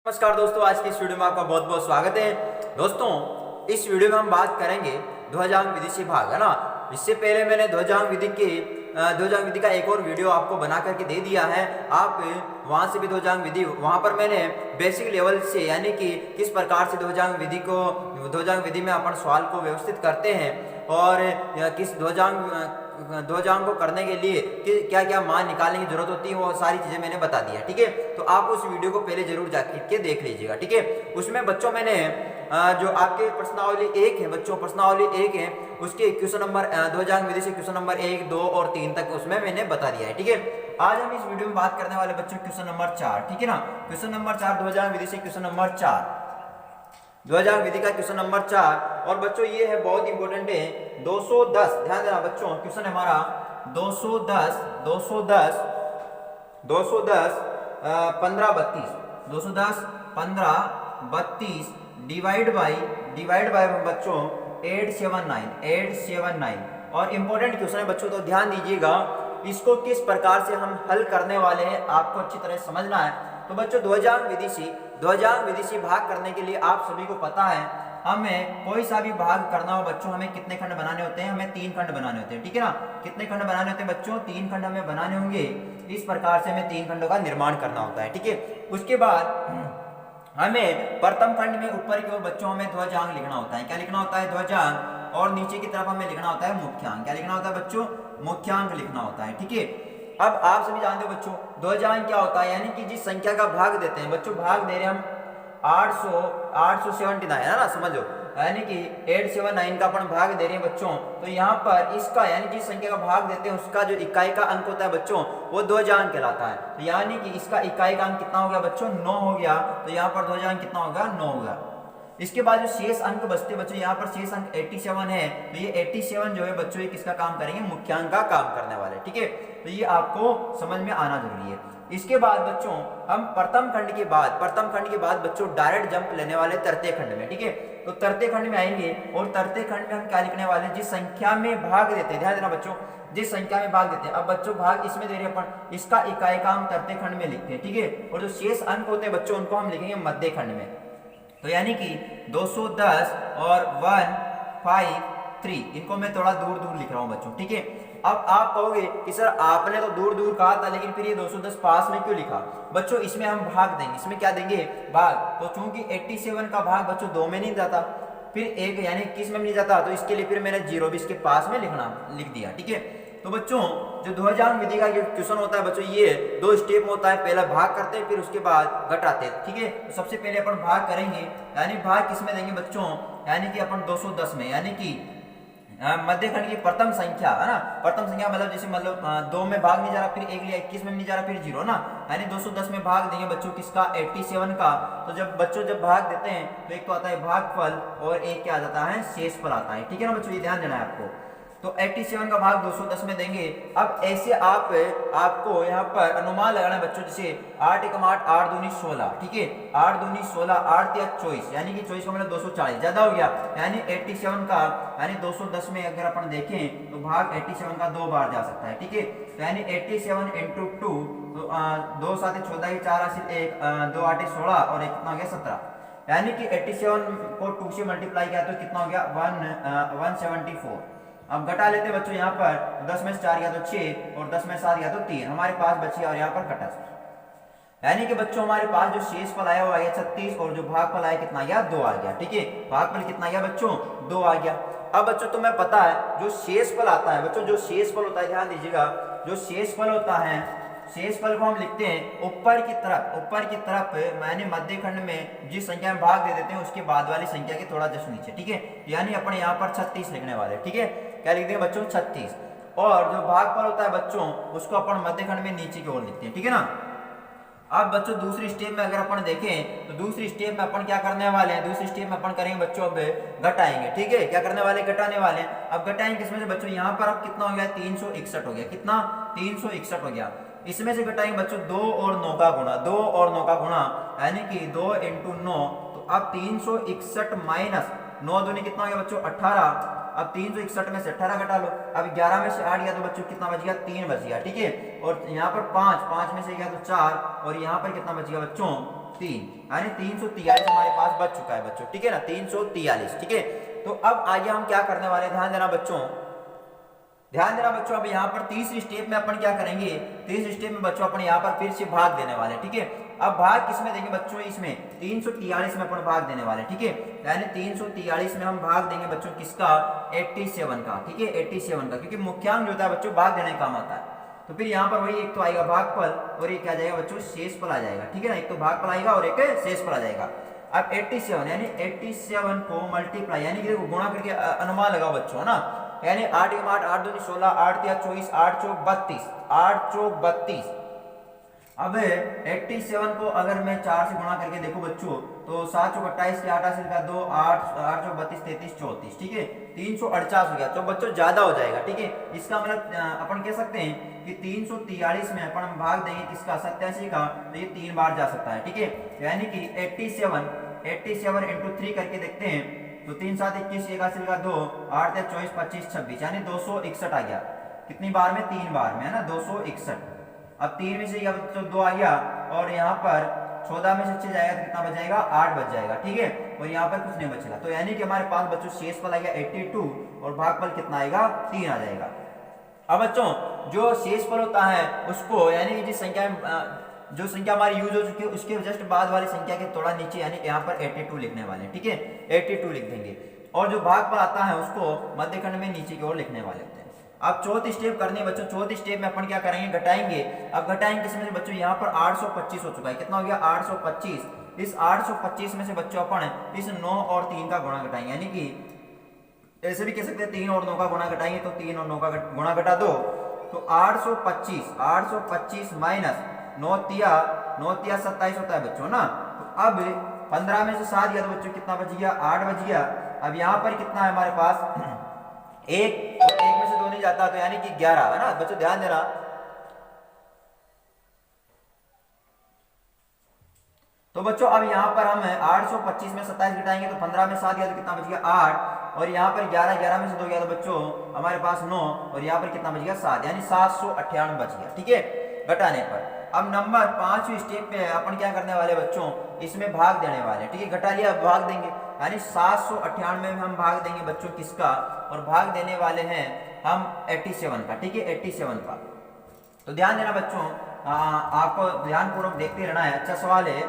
नमस्कार दोस्तों, आज की इस वीडियो में आपका बहुत बहुत स्वागत है। दोस्तों, इस वीडियो में हम बात करेंगे ध्वजांक विधि से भाग, है ना। इससे पहले मैंने ध्वजांक विधि का एक और वीडियो आपको बना करके दे दिया है। आप वहां से भी ध्वजांक विधि, वहां पर मैंने बेसिक लेवल से यानी कि किस प्रकार से ध्वजांक विधि में अपन सवाल को व्यवस्थित करते हैं और किस ध्वजांक को करने के लिए क्या क्या मान निकालने की जरूरत होती है, वो सारी चीजें मैंने बता दी है। ठीक है, तो आप उस वीडियो को पहले जरूर जाकर के देख लीजिएगा। ठीक है, उसमें बच्चों मैंने जो आपके प्रश्नावली 1 है, बच्चों प्रश्नावली 1 है, उसके क्वेश्चन नंबर ध्वजांक विधि से क्वेश्चन नंबर 1, 2 और 3 तक उसमें मैंने बता दिया है। ठीक है, आज हम इस वीडियो में बात करने वाले बच्चों क्वेश्चन नंबर 4। ठीक है ना, क्वेश्चन नंबर 4 ध्वजांक विधि से क्वेश्चन नंबर 4, ध्वजांक विधि का क्वेश्चन नंबर 4। और बच्चों ये है बहुत इंपॉर्टेंट है, 210। ध्यान देना बच्चों, क्वेश्चन हमारा 210 15 32, 210 15 32 डिवाइड बाय बच्चों 879। और इंपॉर्टेंट क्वेश्चन है बच्चों, तो ध्यान दीजिएगा, इसको किस प्रकार से हम हल करने वाले हैं आपको अच्छी तरह समझना है। तो बच्चों, ध्वजांक विधि से भाग करने के लिए आप सभी को पता है, हमें कोई सा भी भाग करना हो बच्चों, हमें कितने खंड बनाने होते हैं? हमें 3 खंड बनाने होते हैं। ठीक है ना, कितने खंड बनाने होते हैं बच्चों? 3 खंड हमें बनाने होंगे। इस प्रकार से हमें 3 खंडों का निर्माण करना होता है। ठीक है, उसके बाद हमें प्रथम खंड में ऊपर की ओर बच्चों हमें ध्वजांक लिखना होता है। क्या लिखना होता है? ध्वजांक। और नीचे की तरफ हमें लिखना होता है मुख्यांक। क्या लिखना होता है बच्चों? मुख्यांक लिखना होता है। ठीक है, अब आप सभी जानते हो बच्चों, ध्वजांक क्या होता है? यानी कि जिस संख्या का भाग देते हैं बच्चों, भाग दे रहे हैं हम 879, है ना, समझो, यानी कि 879 का अपन भाग दे रहे हैं बच्चों। तो यहाँ पर इसका यानी जिस संख्या का भाग देते हैं उसका जो इकाई का अंक होता है बच्चों, वो ध्वजांक कहलाता है। तो यानी कि इसका इकाई का अंक कितना हो गया बच्चों? 9 हो गया। तो यहाँ पर ध्वजांक कितना होगा? 9 होगा। इसके बाद जो शेष अंक बचते बच्चों, यहाँ पर शेष अंक 87 है। तो ये 87 जो है बच्चों, ये किसका काम करेंगे? मुख्यांक का काम करने वाले। ठीक है, तो ये आपको समझ में आना जरूरी है। इसके बाद बच्चों हम प्रथम खंड के बाद बच्चों डायरेक्ट जंप लेने वाले तृतीय खंड में। ठीक है, तो तृतीय खंड में आएंगे और तृतीय खंड में हम क्या लिखने वाले? जिस संख्या में भाग देते हैं, ध्यान देना बच्चों, जिस संख्या में भाग देते हैं। अब बच्चों भाग इसमें दे रहे हैं अपन, इसका इकाई का हम तृतीय खंड में लिखते हैं। ठीक है, और जो शेष अंक होते हैं बच्चों, उनको हम लिखेंगे मध्य खंड में। तो यानी कि 210 और 153, इनको मैं थोड़ा दूर दूर लिख रहा हूं बच्चों। ठीक है, अब आप कहोगे कि सर आपने तो दूर दूर कहा था, लेकिन फिर ये 210 पास में क्यों लिखा? बच्चों इसमें हम भाग देंगे। इसमें क्या देंगे? भाग। तो चूंकि 87 का भाग बच्चों 2 में नहीं जाता, फिर 1 यानी 21 में नहीं जाता, तो इसके लिए फिर मैंने 0 भी इसके पास में लिख दिया। ठीक है, तो बच्चों जो ध्वजांक विधि का क्वेश्चन होता है बच्चों, ये 2 स्टेप होता है। पहला भाग करते हैं, फिर उसके बाद घटाते हैं। ठीक है, तो सबसे पहले अपन भाग करेंगे, यानी भाग किस में देंगे बच्चों? यानी कि अपन 210 में, यानी कि मध्य खंड की प्रथम संख्या, है ना, प्रथम संख्या मतलब जैसे 2 में भाग नहीं जा रहा, फिर 1 लिया, 21 में नहीं जा रहा, फिर 0 ना, यानी 210 में भाग देंगे बच्चों किसका? 87 का। तो जब भाग देते हैं तो एक तो आता है भागफल और एक क्या आ जाता है? शेषफल आता है। ठीक है ना बच्चों, ये ध्यान देना है आपको। तो 87 का भाग 210 में देंगे। अब ऐसे आपको यहाँ पर अनुमान लगाना है बच्चों, जैसे 8 × 8 8 दूनी 16। ठीक है, 8 दूनी 16, 8 या 24, यानी कि 24 का मतलब 240 ज्यादा हो गया। यानी 87 का, यानी 210 में अगर अपन देखें तो भाग 87 का 2 बार जा सकता है। ठीक है, तो यानी 87 × 2, तो 2 7 14, 4 1, 2 8 16 और 1 कितना हो गया? 17। यानी कि 87 को 2 से मल्टीप्लाई किया तो कितना हो गया? 174। अब घटा लेते हैं बच्चों, यहाँ पर 10 में से 4 गया तो 6 और 10 में 7 गया तो 3, हमारे पास बची और यहाँ पर घटा। यानी कि बच्चों हमारे पास जो शेषफल आया वो आ गया 36 और जो भागफल आया कितना गया? 2 आ गया। ठीक है, भागफल कितना गया बच्चों? 2 आ गया। अब बच्चों तुम्हें पता है जो शेषफल आता है बच्चों, जो शेषफल होता है, ध्यान दीजिएगा, जो शेषफल होता है, शेषफल को हम लिखते हैं ऊपर की तरफ यानी मध्य खंड में जिस संख्या में भाग दे देते हैं उसके बाद वाली संख्या के थोड़ा जस्ट नीचे। ठीक है, यानी अपन यहाँ पर 36 लिखने वाले। ठीक है, क्या लिख देंगे बच्चों? 36। और जो भागफल होता है बच्चों, उसको अपन मध्य खंड में नीचे की ओर लिखते हैं। ठीक है ना। अब बच्चों दूसरी स्टेप में अगर अपन देखें तो दूसरी स्टेप में अपन क्या करने वाले हैं? दूसरी स्टेप में अपन करेंगे बच्चों, अब घटाएंगे। ठीक है, क्या करने वाले? घटाने वाले हैं। अब घटाएंगे किसमें से बच्चों? यहाँ पर अब कितना हो गया? 361 हो गया। कितना? 361 हो गया। इसमें से घटाएंगे बच्चों 2 और 9 का गुणा, 2 और 9 का गुणा, यानी कि 2 × 9। तो अब 361 माइनस 9 दूनी कितना हो गया बच्चों? 18। अब 361 में से 18 घटा लो। अब 11 में से 8 गया तो बच्चों कितना बच गया? 3 बच गया। ठीक है, और यहाँ पर 5 में से गया तो 4 और यहाँ पर कितना बच गया बच्चों? 3, यानी 343 हमारे पास बच चुका है बच्चों, ठीक है ना, 343, ठीक है। तो अब आगे हम क्या करने वाले हैं, ध्यान देना बच्चों, ध्यान देना बच्चों। अब यहाँ पर तीसरी स्टेप में अपन क्या करेंगे, तीसरी स्टेप में बच्चों अपन यहाँ पर फिर से भाग देने वाले, ठीक है। अब भाग किसमें देंगे बच्चों, इसमें 343 में अपन भाग देने वाले, ठीक है। यानी 343 में हम भाग देंगे बच्चों किसका, 87 का, ठीक है, 87 का, क्योंकि मुख्यांक जो होता है बच्चों भाग देने का काम आता है। तो फिर यहाँ पर वही एक तो आएगा भागफल और एक क्या जाएगा बच्चों, शेषफल आ जाएगा, ठीक है ना, एक तो भागफल आएगा और एक शेषफल आ जाएगा। अब 87 यानी 87 को मल्टीप्लाई यानी कि देखो गुणा करके अनुमान लगाओ बच्चों ना, यानी 8 × 8 8 2 16 8 3 24 8 4 32 8 4 32। अब 87 को अगर मैं 4 से गुणा करके देखो बच्चों तो 7 4 28 के 8 से 2 8 8 4 32 33 34, ठीक है, 348 हो गया। तो बच्चों ज्यादा हो जाएगा, ठीक है। इसका मतलब अपन कह सकते हैं कि 343 में अपन भाग देंगे किसका, 87 का, तो ये 3 बार जा सकता है, ठीक है। यानी कि 87 × 3 करके देखते हैं तो 3 7 21 81 का 2 8 24 25 26 यानी 261 आ गया। कितनी बार में, 3 बार में, है ना, 261। अब 3 में से तो 2 आ गया और यहाँ पर 14 में से 6 जाएगा तो कितना बच जाएगा, 8 बच जाएगा, ठीक है। और यहाँ पर कुछ नहीं बचेगा, तो यानी कि हमारे पास बच्चों शेषफल आ गया 82 और भागफल कितना आएगा, 3 आ जाएगा। अब बच्चों जो शेषफल होता है उसको यानी कि जिस संख्या जो संख्या हमारी यूज हो चुकी है उसके जस्ट बाद वाली संख्या के थोड़ा नीचे यानी यहाँ पर 82 लिखने वाले, ठीक है, 82 लिख देंगे। और जो भागफल आता है उसको मध्यखंड में नीचे की ओर लिखने वाले होते हैं। अब चौथी स्टेप करनी है बच्चों, चौथी स्टेप में अपन क्या करेंगे, घटाएंगे। अब घटाएंगे किसमें से बच्चों, यहाँ पर 825 हो चुका है, कितना हो गया, 825। इस 825 में से बच्चों अपन इस 9 और 3 का गुणा घटाएंगे, यानी कि ऐसे भी कह सकते हैं 3 और 9 का गुणा घटाएंगे तो 3 और 9 का गुणा घटा दो तो 825 माइनस 9 तिया 27 होता है बच्चों ना। तो अब 15 में से 7 गया तो बच्चों कितना बच गया, 8 बच गया। अब यहाँ पर कितना है हमारे पास, एक और एक में से 2 नहीं जाता तो यानी कि 11, है ना बच्चों, ध्यान देना। तो बच्चों अब यहाँ पर हम 825 में 27 घटाएंगे तो 15 में 7 गया तो कितना बच गया, 8। और यहाँ पर 11 में से 2 गया तो बच्चों हमारे पास 9 और यहाँ पर कितना बच गया, 7, यानी 798 बच गया, ठीक है, घटाने पर। अब नंबर 5वीं स्टेप पे अपन क्या करने वाले बच्चों, इसमें भाग देने वाले, ठीक है, घटा लिया भाग देंगे, यानी 798 में हम भाग देंगे बच्चों किसका, और भाग देने वाले हैं हम 87 का, ठीक है, 87 का। तो ध्यान देना बच्चों, आपको ध्यानपूर्वक देखते रहना है, अच्छा सवाल है।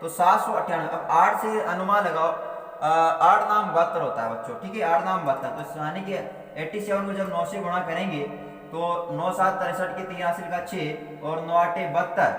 तो 798, अब 8 से अनुमान लगाओ, 8 नाम 72 होता है बच्चों, ठीक है, 8 नाम 72। तो यानी कि 87 को जब 9 से गुणा करेंगे तो 9 7 63 के 3 हासिल का 6 और 9 8 72,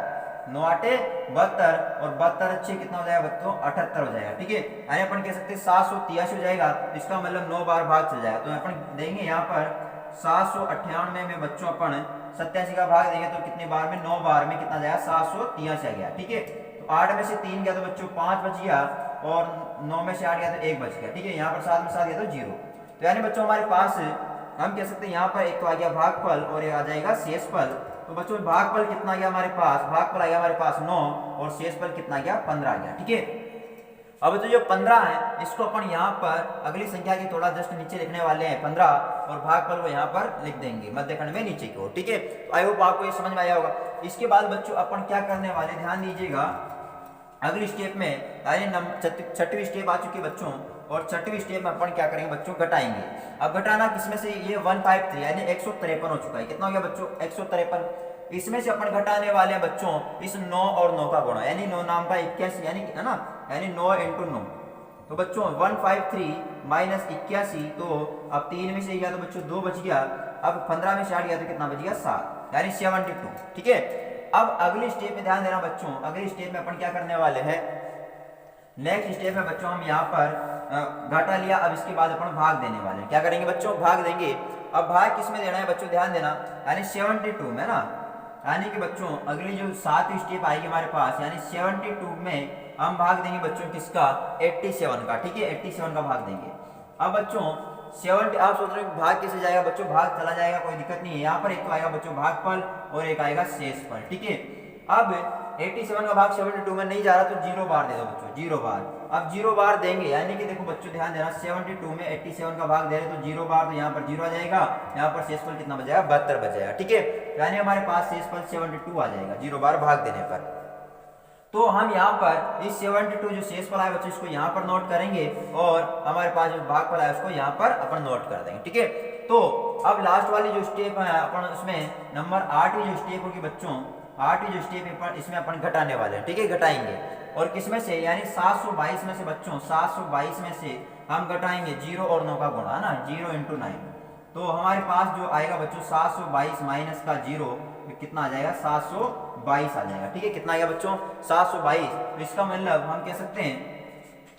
9 8 72 और 72 6 कितना हो जाएगा बच्चों, 78 हो जाएगा, ठीक है। यानी अपन कह सकते हैं 783 हो जाएगा, इसका मतलब 9 बार भाग चल जाएगा। तो अपन देंगे यहाँ पर 798 में बच्चों अपन 87 का भाग देंगे तो कितने बार में, 9 बार में कितना जाएगा, 783 आ गया, ठीक है। तो 8 में से 3 गया तो बच्चों 5 बच गया और 9 में से 8 गया तो 1 बच गया, ठीक है। यहाँ पर 7 में 7 गया तो 0। तो यानी बच्चों हमारे पास हम कह सकते हैं यहाँ पर एक तो आ गया भागफल और ये आ जाएगा शेषफल। तो बच्चों भागफल कितना गया हमारे पास, भागफल आ गया हमारे पास 9 और शेषफल कितना गया, 15 आ गया, ठीक है। अब तो जो 15 है इसको अपन यहाँ पर अगली संख्या के थोड़ा जस्ट नीचे लिखने वाले हैं 15 और भागफल को यहाँ पर लिख देंगे मध्यखंड में नीचे की ओर, ठीक है। तो आई होप आपको ये समझ में आया होगा। इसके बाद बच्चों अपन क्या करने वाले, ध्यान दीजिएगा, अगली स्टेप में यानी 6वीं स्टेप आ चुकी है बच्चों, और 6वीं स्टेप में अपन क्या करेंगे बच्चों, घटाएंगे। अब घटाना किसमें से, ये 153 यानी 153 हो चुका है, कितना हो गया बच्चों, 153। इसमें से अपन घटाने वाले हैं बच्चों इस 9 और 9 का गुणा, यानी 9 नाम का 81, यानी है ना, यानी 9 × 9। तो बच्चों 153 माइनस 81, तो अब 3 में से गया तो बच्चों 2 बच गया। अब 15 में से 8 गया तो कितना बच गया, 7, यानी 72, ठीक है। अब अगली स्टेप में ध्यान देना बच्चों, अगली स्टेप में अपन क्या करने वाले हैं, नेक्स्ट स्टेप में बच्चों हम यहाँ पर घाटा लिया, अब इसके बाद अपन भाग देने वाले हैं। क्या करेंगे बच्चों, भाग देंगे। अब भाग किसमें देना है बच्चों, ध्यान देना, यानी 72 में ना, यानी कि बच्चों अगली जो 7वीं स्टेप आएगी हमारे पास, यानी 72 में हम भाग देंगे बच्चों किसका, 87 का, ठीक है, 87 का भाग देंगे। अब बच्चों 70, आप सोच रहे हो भाग कैसे जाएगा बच्चों, भाग चला जाएगा, कोई दिक्कत नहीं है। यहाँ पर एक तो आएगा बच्चों भागफल और एक आएगा शेषफल, ठीक है। अब 87 का भाग 72 में नहीं जा रहा तो 0 बार दे दो बच्चों, 0 बार। अब 0 बार देंगे, यानी कि देखो बच्चों ध्यान देना, 72 में 87 का भाग दे रहे तो 0 बार, तो यहाँ पर 0 आ जाएगा, यहाँ पर शेषफल कितना बच जाएगा, 72 बच जाएगा, ठीक है। यानी हमारे पास शेषफल 72 आ जाएगा 0 बार भाग देने पर। तो हम यहाँ पर इस 72 जो शेष फल आया बच्चों इसको यहाँ पर नोट करेंगे और हमारे पास जो भागफल आया उसको यहाँ पर अपन नोट कर देंगे। ठीक है, तो अब लास्ट वाली जो स्टेप है अपन उसमें नंबर 8 जो स्टेप होगी बच्चों, 8 जो स्टेप इसमें अपन घटाने वाले हैं। ठीक है, घटाएंगे और किसमें से, यानी 722 में से बच्चों, 722 में से हम घटाएंगे 0 और 9 का गुणा, है ना, 0 × 9। तो हमारे पास जो आएगा बच्चों 722 माइनस का 0 कितना आ जाएगा, 722 आ जाएगा। ठीक है, कितना आएगा बच्चों, 722। तो इसका मतलब हम कह सकते हैं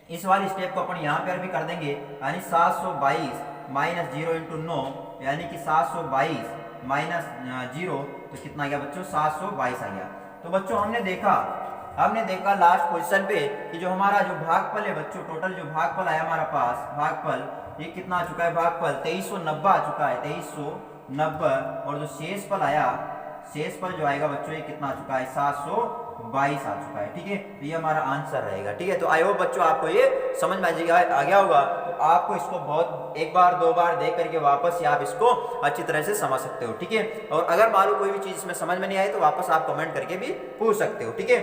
इस वाली स्टेप को अपन यहाँ पर भी कर देंगे, यानी 722 माइनस 0 × 9, यानी कि 722 माइनस 0, तो कितना आ गया बच्चों, 722 आ गया। तो बच्चों हमने देखा लास्ट पोजीशन पे कि जो हमारा जो भागफल है बच्चों, टोटल जो भागफल आया हमारा पास, भागफल ये कितना आ चुका है, भागफल 2390 आ चुका है, 2390। और जो शेषफल आया, शेषफल जो आएगा बच्चों ये कितना आ चुका है, 722 आ चुका है। ठीक है, तो ये हमारा आंसर रहेगा। ठीक है, तो आई होप बच्चों आपको ये समझ में आ गया होगा। तो आपको इसको बहुत एक बार दो बार देख करके वापस से आप इसको अच्छी तरह से समझ सकते हो। ठीक है, और अगर मान लो कोई भी चीज इसमें समझ में नहीं आई तो वापस आप कमेंट करके भी पूछ सकते हो। ठीक है।